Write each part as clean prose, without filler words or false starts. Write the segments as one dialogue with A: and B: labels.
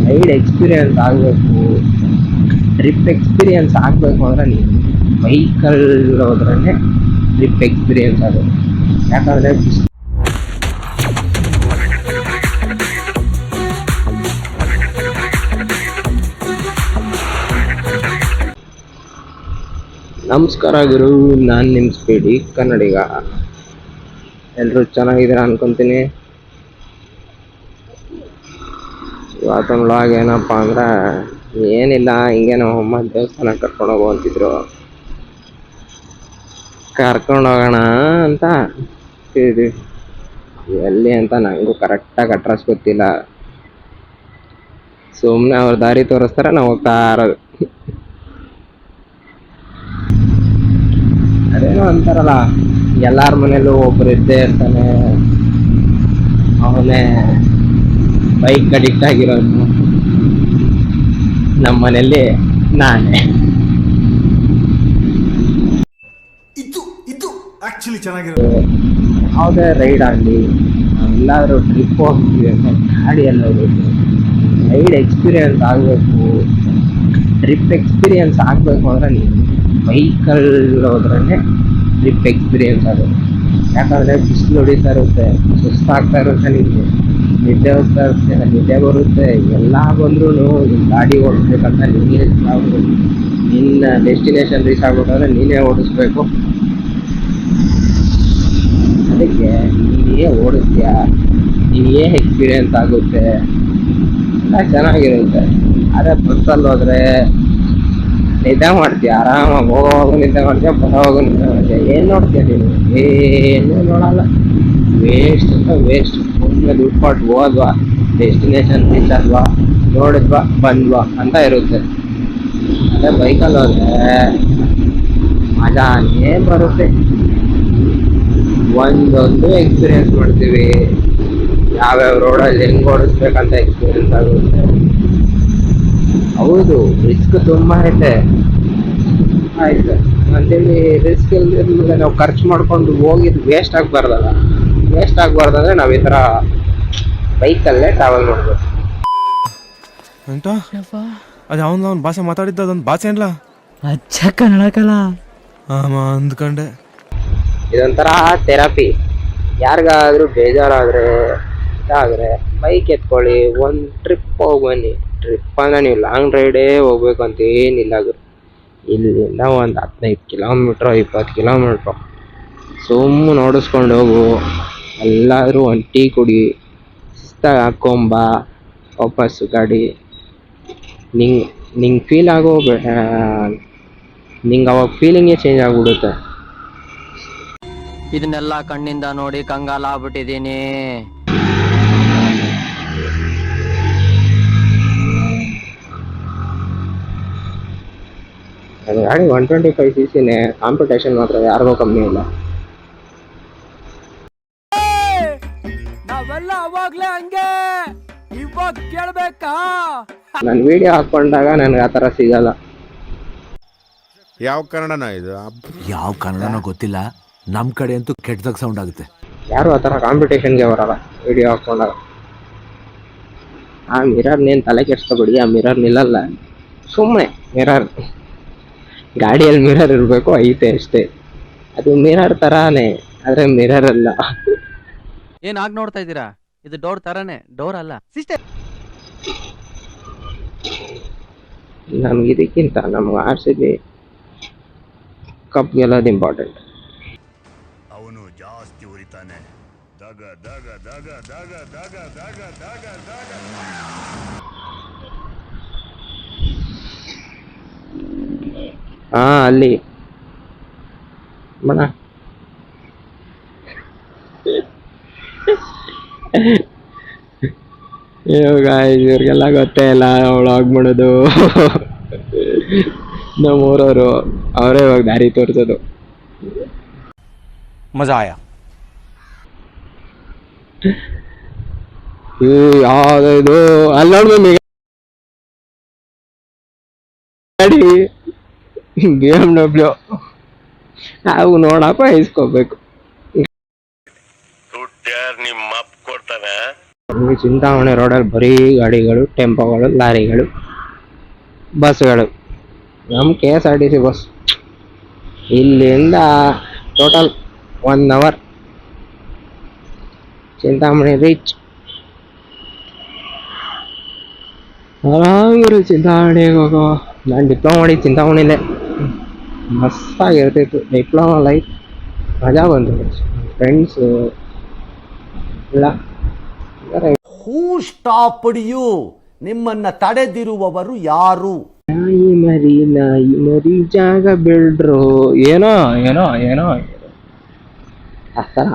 A: Ride experience ಆಗಬೇಕು, trip experience ಆಗಬೇಕು ಅಂದರೆ ನೀವು ಬೈಕಲ್ಲಿ ಹೋದ್ರೇ ಟ್ರಿಪ್ ಎಕ್ಸ್ಪೀರಿಯನ್ಸ್ ಆಗೋದು. ಯಾಕಂದರೆ ನಮಸ್ಕಾರ ಗುರು, ನಾನು ನಿಮ್ಮ ಸ್ಪೀಡಿ ಕನ್ನಡಿಗ. ಎಲ್ಲರೂ ಚೆನ್ನಾಗಿದ್ದೀರಾ ಅನ್ಕೊತೀನಿ. ಇವತ್ತಿನ ವ್ಲಾಗ್ ಏನಪ್ಪ ಅಂದ್ರೆ ಏನಿಲ್ಲ, ಹಿಂಗೆ ನಮ್ಮ ಅಮ್ಮ ದೇವಸ್ಥಾನಕ್ಕೆ ಕರ್ಕೊಂಡು ಹೋಗು ಅಂತಿದ್ರು. ಕರ್ಕೊಂಡು ಹೋಗೋಣ ಅಂತ ಹೇಳಿದ್ವಿ. ಎಲ್ಲಿ ಅಂತ ನನಗೂ ಕರೆಕ್ಟಾಗಿ ಅಡ್ರೆಸ್ ಗೊತ್ತಿಲ್ಲ. ಸುಮ್ಮನೆ ಅವ್ರ ದಾರಿ ತೋರಿಸ್ತಾರೆ, ನಾವು ಹೋಗ್ತಾ ಇರೋದು. ಅದೇನೋ ಅಂತಾರಲ್ಲ, ಎಲ್ಲಾರ ಮನೇಲೂ ಒಬ್ರು ಇದ್ದೇ ಇರ್ತಾನೆ, ಅವನೇ ಬೈಕ್ ಅಡಿಕ್ಟ್ ಆಗಿರೋನು. ನಮ್ಮ ಮನೇಲಿ ನಾನೇ.
B: ಇದು ಆಕ್ಚುಲಿ ಚೆನ್ನಾಗಿರೋದು.
A: ಯಾವುದೇ ರೈಡ್ ಆಗಲಿ, ಎಲ್ಲಾದರೂ ಟ್ರಿಪ್ ಹೋಗ್ತೀವಿ ಅಂದರೆ ಗಾಡಿಯಲ್ಲಿ ಹೋಗ್ಬೇಕು. ರೈಡ್ ಎಕ್ಸ್ಪೀರಿಯನ್ಸ್ ಆಗಬೇಕು, ಟ್ರಿಪ್ ಎಕ್ಸ್ಪೀರಿಯನ್ಸ್ ಆಗಬೇಕು ಅಂದರೆ ನೀವು ಬೈಕಲ್ಲಿ ಹೋದ್ರೇ ಟ್ರಿಪ್ ಎಕ್ಸ್ಪೀರಿಯನ್ಸ್ ಆಗೋದು. ಯಾಕಂದರೆ ಬಿಸಿಲು ಹೊಡಿತಾ ಇರುತ್ತೆ, ಸುಸ್ತಾಗ್ತಾ ಇರುತ್ತೆ, ನಿಮಗೆ ನಿದ್ದೆ ಹೋಗ್ತಾ ಇರುತ್ತೆ, ನಿದ್ದೆ ಬರುತ್ತೆ. ಎಲ್ಲ ಬಂದ್ರೂ ಗಾಡಿ ಓಡಿಸ್ಬೇಕಂತ ನೀನೇ ನಿನ್ನ ಡೆಸ್ಟಿನೇಷನ್ ರೀಚ್ ಆಗ್ಬೇಕಾದ್ರೆ ನೀನೇ ಓಡಿಸ್ಬೇಕು. ಅದಕ್ಕೆ ನೀನೇ ಓಡಿಸ್ತೀಯ, ನೀನೇ ಎಕ್ಸ್ಪೀರಿಯನ್ಸ್ ಆಗುತ್ತೆ, ಎಲ್ಲ ಚೆನ್ನಾಗಿರುತ್ತೆ. ಆದರೆ ಬಸ್ಸಲ್ಲಿ ಹೋದರೆ ನಿದ್ದೆ ಮಾಡ್ತೀಯ, ಆರಾಮಾಗಿ ಹೋಗೋವಾಗ ನಿದ್ದೆ ಮಾಡ್ತೀಯ, ಬರೋವಾಗ ನಿದ್ದೆ ಮಾಡ್ತೀಯ. ಏನು ನೋಡ್ತೀಯ ನೀನು? ಏನೂ ನೋಡಲ್ಲ. ವೇಸ್ಟ್ ಅಂತ ವೇಸ್ಟ್. ಮುಂದೆ ದುಡ್ಡು ಕೊಟ್ಟು ಹೋದ್ವಾ, ಡೆಸ್ಟಿನೇಷನ್ ರೀಚ್ ಆದ್ವಾ, ನೋಡಿದ್ವಾ, ಬಂದ್ವಾ ಅಂತ ಇರುತ್ತೆ. ಅದೇ ಬೈಕಲ್ಲಿ ಹೋದರೆ ಮಜಾನೇ ಬರುತ್ತೆ. ಒಂದೊಂದು ಎಕ್ಸ್ಪೀರಿಯನ್ಸ್ ಮಾಡ್ತೀವಿ, ಯಾವ್ಯಾವ ರೋಡಲ್ಲಿ ಹೆಂಗೆ ಓಡಿಸ್ಬೇಕಂತ ಎಕ್ಸ್ಪೀರಿಯನ್ಸ್ ಆಗುತ್ತೆ. ಹೌದು, ರಿಸ್ಕ್ ತುಂಬ ಐತೆ. ಆಯ್ತು ಅಂತೇಳಿ ರಿಸ್ಕ್ ಇಲ್ದಿರಲಿಲ್ಲ, ನಾವು ಖರ್ಚು ಮಾಡ್ಕೊಂಡು ಹೋಗಿದ್ದು ವೇಸ್ಟ್ ಆಗಬಾರ್ದಲ್ಲ. ವೇಸ್ಟ್ ಆಗಬಾರ್ದಂದ್ರೆ ನಾವು ಈ ಥರ ಬೈಕಲ್ಲೇ ಟ್ರಾವೆಲ್ ಮಾಡಬೇಕು.
C: ಅಂತ ಅದು ಅವನ ಭಾಷೆ ಮಾತಾಡಿದ್ದ, ಅದೊಂದು ಭಾಷೆ ಅಲ್ಲ,
D: ಅಚ್ಚ ಕನ್ನಡಕಲ್ಲ
C: ಅಂದ್ಕೊಂಡೆ.
A: ಇದೊಂಥರ ಥೆರಪಿ. ಯಾರಿಗಾದ್ರೂ ಬೇಜಾರಾದರೆ ಇದಾದರೆ ಬೈಕ್ ಎತ್ಕೊಳ್ಳಿ, ಒಂದು ಟ್ರಿಪ್ ಹೋಗಿ ಬನ್ನಿ. ಟ್ರಿಪ್ ಅಂದರೆ ನೀವು ಲಾಂಗ್ ರೈಡೇ ಹೋಗ್ಬೇಕು ಅಂತ ಏನಿಲ್ಲ ಗುರು. ಇಲ್ಲಿಂದ ಒಂದು 15 ಕಿಲೋಮೀಟ್ರು 20 ಕಿಲೋಮೀಟ್ರು ಸುಮ್ಮನೆ ಓಡಿಸ್ಕೊಂಡು ಹೋಗು. ಎಲ್ಲಾದರೂ ಒಂದು ಟೀ ಕುಡಿ, ಶಿಸ್ತಾಗಿ ಹಾಕ್ಕೊಂಬ ವಾಪಸ್ಸು ಗಾಡಿ. ನಿಂಗೆ ಫೀಲ್ ಆಗೋ ನಿಂಗೆ ಅವಾಗ ಫೀಲಿಂಗೇ ಚೇಂಜ್ ಆಗಿಬಿಡುತ್ತೆ.
D: ಇದನ್ನೆಲ್ಲ ಕಣ್ಣಿಂದ ನೋಡಿ ಕಂಗಾಲ ಆಗ್ಬಿಟ್ಟಿದೀನಿ.
A: ನನ್ನ ಗಾಡಿ 125 cc, ಕಾಂಪಿಟೇಷನ್ ಮಾತ್ರ ಯಾರಿಗೂ ಕಮ್ಮಿ ಇಲ್ಲ.
D: ನಾವೆಲ್ಲ ಅವಾಗ್ಲೇ ಹಂಗೆ, ಇವಾಗ ಕೇಳ್ಬೇಕಾ?
A: ನಾನು ವಿಡಿಯೋ ಹಾಕೊಂಡಾಗ ನನಗೆ ಆ ಥರ ಸಿಗಲ್ಲ.
E: ಯಾವ ಕನ್ನಡನ ಇದು?
F: ಯಾವ ಕನ್ನಡನೋ ಗೊತ್ತಿಲ್ಲ, ನಮ್ಮ ಕಡೆ ಅಂತೂ ಕೆಟ್ಟದಾಗ ಸೌಂಡ್ ಆಗುತ್ತೆ.
A: ಯಾರು ಆ ಥರ ಕಾಂಪಿಟೇಷನ್ಗೆ ಬರಲ್ಲ ವಿಡಿಯೋ ಹಾಕೊಂಡಾಗ. ಆ ಮಿರರ್ನೇನು ತಲೆ ಕೆಡ್ಸ್ಕೊಬೇಡಿ, ಆ ಮಿರರ್ ನಿಲ್ಲಲ್ಲ. ಸುಮ್ಮನೆ ಮಿರರ್, ಗಾಡಿಯಲ್ಲಿ ಮಿರರ್ ಇರಬೇಕು, ಐತೆ ಅಷ್ಟೇ. ಅದು ಮಿರರ್ ಥರಾನೇ, ಆದರೆ ಮಿರರ್ ಅಲ್ಲ.
D: ಏನ್ ಆಗ್ ನೋಡ್ತಾ ಇದ್ದೀರಾ? ಇದು ಡೋರ್ ತರಾನೇ, ಡೋರ್ ಅಲ್ಲ ಸಿಸ್ಟರ್.
A: ನಮ್ಗೆ ಇದಕ್ಕಿಂತ ನಮ್ಗೆ RCB ಕಪ್ ಗೆಲ್ಲೋದು ಇಂಪಾರ್ಟೆಂಟ್.
E: ಅವನು ಜಾಸ್ತಿ ಉರಿತಾನೆ. ದಗ ದಗ ದಗ ದಗ ದಗ ದಗ ದಗ ದಗ.
A: ಅಲ್ಲಿ ಮಣ ಇವಾಗ ಇವ್ರಿಗೆಲ್ಲ ಗೊತ್ತೇ ಇಲ್ಲ ವ್ಲಾಗ್ ಮಾಡೋದು. ನಮ್ಮೂರವರು ಅವರೇ ಇವಾಗ ದಾರಿ ತೋರಿಸೋದು.
C: ಮಜಾ ಆಯ.
A: ಯಾವ್ದು ಅಲ್ಲಿ ನೋಡ್ಬಂದು ಗಾಡಿ BMW ನಾವು ನೋಡಪ್ಪ ಇಸ್ಕೋಬೇಕು.
E: ದುಡ್ಡು ಯಾರು ನಿಮ್ಮ ಅಪ್ಪ ಕೊಡ್ತಾನೆ?
A: ಈ ಚಿಂತಾಮಣಿ ರೋಡಲ್ಲಿ ಬರೀ ಗಾಡಿಗಳು, ಟೆಂಪೋಗಳು, ಲಾರಿಗಳು, ಬಸ್ಗಳು. ನಮ್ಮ KSRTC ಬಸ್ ಇಲ್ಲಿಂದ ಟೋಟಲ್ 1 hour ಚಿಂತಾಮಣಿ ರೀಚ್. ಆರಾಮಿರು ಚಿಂತಾಮಣಿಗೆ ಹೋಗೋ. ನಾನು ಡಿಪ್ಲೊಮಾ ಮಾಡಿ ಚಿಂತಾಮಣಿಲೇ, ಮಸ್ತಾಗಿರ್ತಿತ್ತು ಡಿಪ್ಲೊಮಾ ಲೈಫ್. ಮಜಾ ಬಂತು, ಫ್ರೆಂಡ್ಸು ಎಲ್ಲ.
B: ಹೂ ಸ್ಟಾಪ್ಡ್ ಯು? ನಿಮ್ಮನ್ನ ತಡೆದಿರುವವರು ಯಾರು?
A: ನಾಯಿ ಮರಿ ಜಾಗ ಬೆಳ್ರು. ಏನೋ ಏನೋ ಏನೋ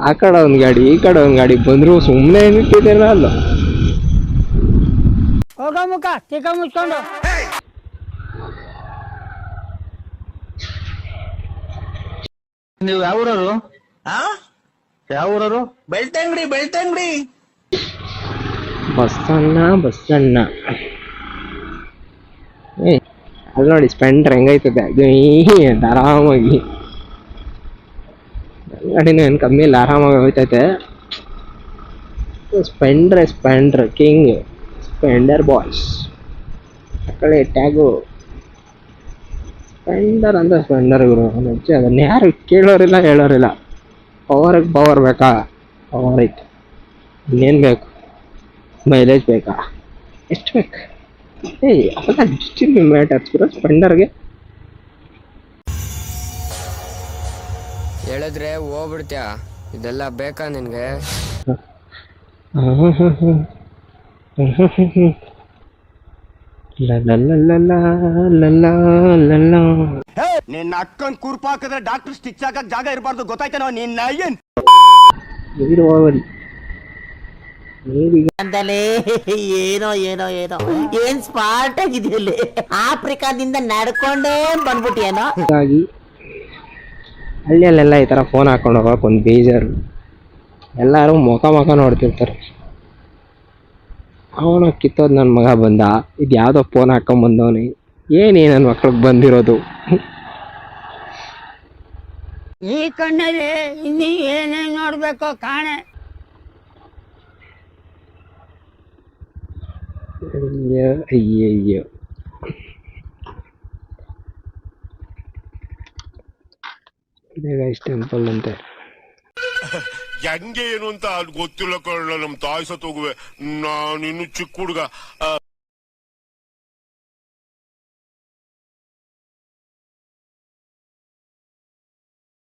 A: ಆ ಕಡೆ ಒಂದು ಗಾಡಿ, ಈ ಕಡೆ ಒಂದು ಗಾಡಿ ಬಂದ್ರು ಸುಮ್ಮನೆ ನಿಂತಿದ್ದೇನೆ ಅಲ್ಲ.
G: ಹೋಗ ಮುಖ ಚಿಕ್ಕ ಮುಚ್ಕೊಂಡು.
D: ನೀವು ಯಾವ ಊರವರು? ಯಾವ ಊರವರು?
H: ಬೆಳ್ತಂಗಡಿ
A: ಬಸ್ಸಣ್ಣ ಅಲ್ಲಿ ನೋಡಿ ಸ್ಪೆಂಡರ್ ಹೆಂಗೈತದೆ ಅದು ಅಂತ ಆರಾಮಾಗಿ. ಗಾಡಿನೂ ಏನು ಕಮ್ಮಿ ಇಲ್ಲ, ಆರಾಮಾಗಿ ಹೋಗ್ತೈತೆ. Spender king, spender boys. ಅಕ್ಕಡೆ ಟ್ಯಾಗು ಸ್ಪೆಂಡರ್ ಅಂತ ಸ್ಪೆಂಡರ್ ಗುರು. ಅದನ್ನ ಯಾರು ಕೇಳೋರಿಲ್ಲ ಹೇಳೋರಿಲ್ಲ. ಪವರ್ ಬೇಕಾ? ಪವರ್ ಐತೆ. ಇನ್ನೇನು ಬೇಕು? ಮೈಲೇಜ್ ಬೇಕಾ? ಎಷ್ಟು ಬೇಕು? ಅವೆಲ್ಲ ಡಿಸ್ಟಿಲ್ ಮ್ಯಾಟರ್ಸ್ ಗುರು ಸ್ಪೆಂಡರ್ಗೆ.
I: ಹೇಳಿದ್ರೆ ಹೋಗ್ಬಿಡ್ತೀಯ? ಇದೆಲ್ಲ ಬೇಕಾ ನಿನ್ಗೆ?
H: ನಿನ್ನ ಅಕ್ಕನ್ ಕುರ್ಪ ಹಾಕಿದ್ರೆ ಡಾಕ್ಟರ್ ಸ್ಟಿಚ್ ಹಾಕಕ್ ಜಾಗ ಇರಬಾರ್ದು, ಗೊತ್ತಾಯ್ತೇನೋ ನಿನ್ನ ಏನ್
A: ನೀರು ಹೋಗಲಿ ನೀರಿಗೆ.
G: ಅಂತಲೇ ಏನೋ ಏನೋ ಏನೋ ಏನ್ ಸ್ಮಾರ್ಟ್ ಆಗಿದೆಯಲ್ಲಿ. ಆಫ್ರಿಕಾದಿಂದ ನಡ್ಕೊಂಡೇ ಬಂದ್ಬಿಟ್ಟಿಯೇನೋ.
A: ಹಾಗಾಗಿ ಹಳ್ಳಿಯಲ್ಲೆಲ್ಲ ಈ ಥರ ಫೋನ್ ಹಾಕೊಂಡು ಹೋಗಕ್ಕೆ ಒಂದು ಬೇಜಾರು. ಎಲ್ಲರೂ ಮುಖ ನೋಡ್ತಿರ್ತಾರೆ. ಅವನು ಕಿತ್ತೋದು ನನ್ನ ಮಗ ಬಂದ, ಇದು ಯಾವುದೋ ಫೋನ್ ಹಾಕೊಂಬಂದವನು, ಏನೇ ನನ್ನ ಮಕ್ಳಿಗೆ ಬಂದಿರೋದು.
G: ಈ ಕಣ್ಣಲ್ಲಿ ಇನ್ನೀ ಏನೇನ್ ನೋಡ್ಬೇಕೋ ಕಾಣೆ.
A: ಅಯ್ಯಯ್ಯೋ ಟೆಂಪಲ್ ಅಂತೆ.
E: ಹೆಂಗೆ ಏನು ಅಂತ ಗೊತ್ತಿಲ್ಲ ಕಳ್ಳ. ನಮ್ ತಾಯಿ ಸತ್ತೋಗುವೆ, ನಾನಿನ್ನು ಚಿಕ್ಕ ಹುಡುಗ.